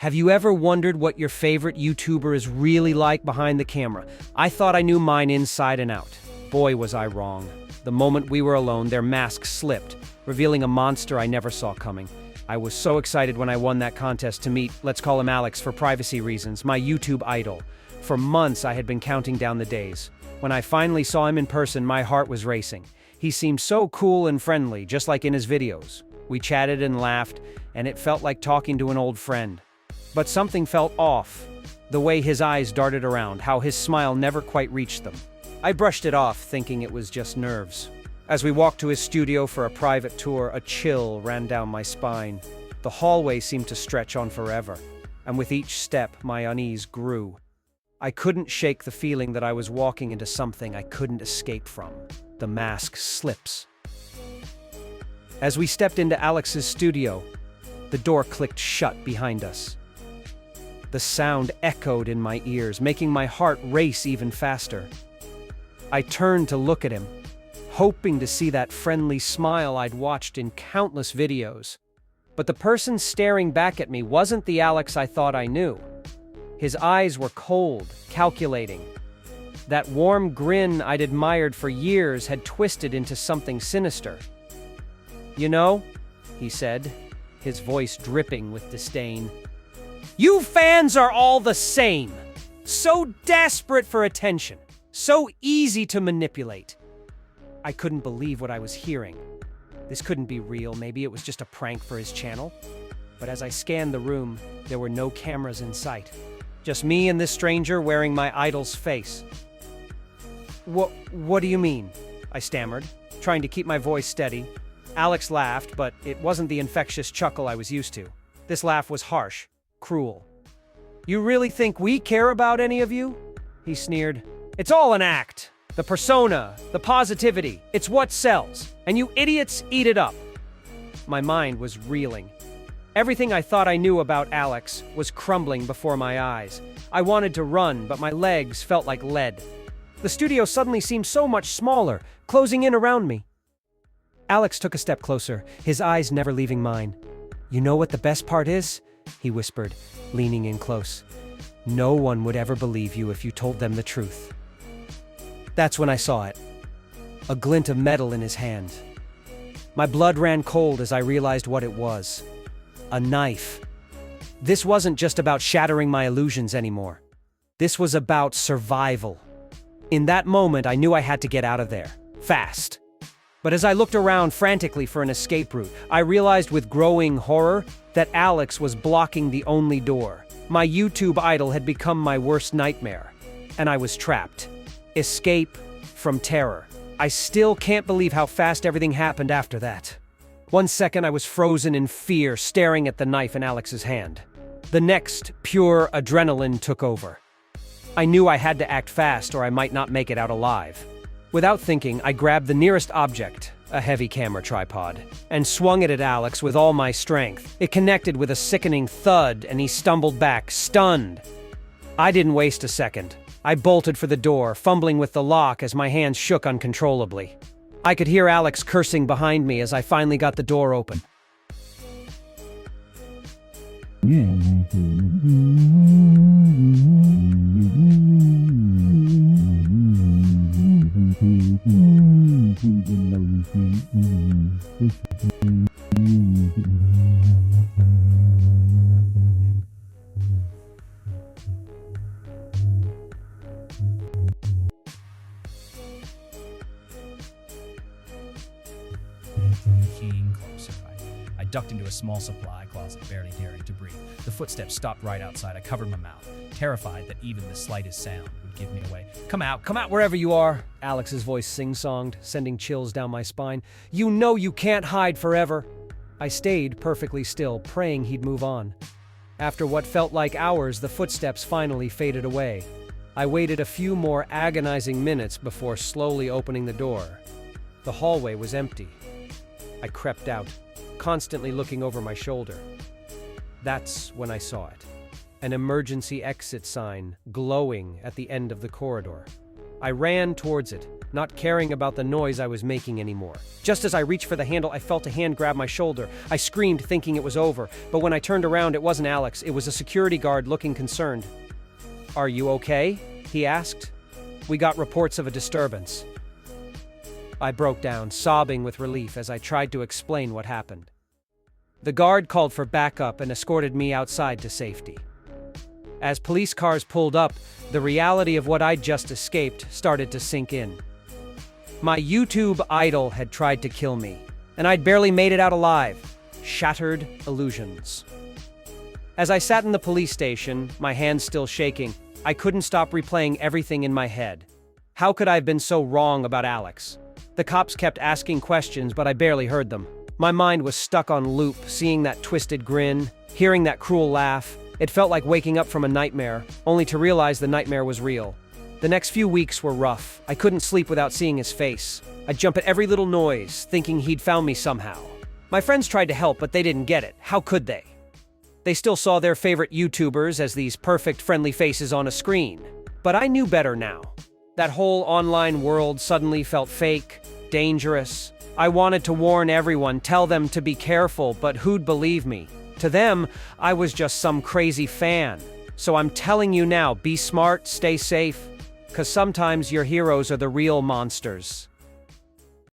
Have you ever wondered what your favorite YouTuber is really like behind the camera? I thought I knew mine inside and out. Boy, was I wrong. The moment we were alone, their mask slipped, revealing a monster I never saw coming. I was so excited when I won that contest to meet, let's call him Alex for privacy reasons, my YouTube idol. For months, I had been counting down the days. When I finally saw him in person, my heart was racing. He seemed so cool and friendly, just like in his videos. We chatted and laughed, and it felt like talking to an old friend. But something felt off. The way his eyes darted around, how his smile never quite reached them. I brushed it off, thinking it was just nerves. As we walked to his studio for a private tour, a chill ran down my spine. The hallway seemed to stretch on forever, and with each step, my unease grew. I couldn't shake the feeling that I was walking into something I couldn't escape from. The mask slips. As we stepped into Alex's studio, the door clicked shut behind us. The sound echoed in my ears, making my heart race even faster. I turned to look at him, hoping to see that friendly smile I'd watched in countless videos. But the person staring back at me wasn't the Alex I thought I knew. His eyes were cold, calculating. That warm grin I'd admired for years had twisted into something sinister. "You know," he said, his voice dripping with disdain, "you fans are all the same. So desperate for attention. So easy to manipulate." I couldn't believe what I was hearing. This couldn't be real. Maybe it was just a prank for his channel. But as I scanned the room, there were no cameras in sight. Just me and this stranger wearing my idol's face. What do you mean?" I stammered, trying to keep my voice steady. Alex laughed, but it wasn't the infectious chuckle I was used to. This laugh was harsh, cruel. "You really think we care about any of you?" he sneered. "It's all an act. The persona, the positivity, it's what sells. And you idiots eat it up." My mind was reeling. Everything I thought I knew about Alex was crumbling before my eyes. I wanted to run, but my legs felt like lead. The studio suddenly seemed so much smaller, closing in around me. Alex took a step closer, his eyes never leaving mine. "You know what the best part is?" he whispered, leaning in close. "No one would ever believe you if you told them the truth." That's when I saw it. A glint of metal in his hand. My blood ran cold as I realized what it was. A knife. This wasn't just about shattering my illusions anymore. This was about survival. In that moment, I knew I had to get out of there. Fast. But as I looked around frantically for an escape route, I realized with growing horror that Alex was blocking the only door. My YouTube idol had become my worst nightmare, and I was trapped. Escape from terror. I still can't believe how fast everything happened after that. 1 second I was frozen in fear, staring at the knife in Alex's hand. The next, pure adrenaline took over. I knew I had to act fast or I might not make it out alive. Without thinking, I grabbed the nearest object, a heavy camera tripod, and swung it at Alex with all my strength. It connected with a sickening thud, and he stumbled back, stunned. I didn't waste a second. I bolted for the door, fumbling with the lock as my hands shook uncontrollably. I could hear Alex cursing behind me as I finally got the door open. Keying closer. I ducked into a small supply closet, barely daring to breathe. The footsteps stopped right outside. I covered my mouth, terrified that even the slightest sound would give me away. Come out wherever you are," Alex's voice sing-songed, sending chills down my spine. "You know you can't hide forever." I stayed perfectly still, praying he'd move on. After what felt like hours, the footsteps finally faded away. I waited a few more agonizing minutes before slowly opening the door. The hallway was empty. I crept out, constantly looking over my shoulder. That's when I saw it. An emergency exit sign glowing at the end of the corridor. I ran towards it, not caring about the noise I was making anymore. Just as I reached for the handle, I felt a hand grab my shoulder. I screamed, thinking it was over, but when I turned around, it wasn't Alex. It was a security guard looking concerned. "Are you okay?" he asked. "We got reports of a disturbance." I broke down, sobbing with relief as I tried to explain what happened. The guard called for backup and escorted me outside to safety. As police cars pulled up, the reality of what I'd just escaped started to sink in. My YouTube idol had tried to kill me, and I'd barely made it out alive. Shattered illusions. As I sat in the police station, my hands still shaking, I couldn't stop replaying everything in my head. How could I have been so wrong about Alex? The cops kept asking questions, but I barely heard them. My mind was stuck on loop, seeing that twisted grin, hearing that cruel laugh. It felt like waking up from a nightmare, only to realize the nightmare was real. The next few weeks were rough. I couldn't sleep without seeing his face. I'd jump at every little noise, thinking he'd found me somehow. My friends tried to help, but they didn't get it. How could they? They still saw their favorite YouTubers as these perfect, friendly faces on a screen. But I knew better now. That whole online world suddenly felt fake, dangerous. I wanted to warn everyone, tell them to be careful, but who'd believe me? To them, I was just some crazy fan. So I'm telling you now, be smart, stay safe, 'cause sometimes your heroes are the real monsters.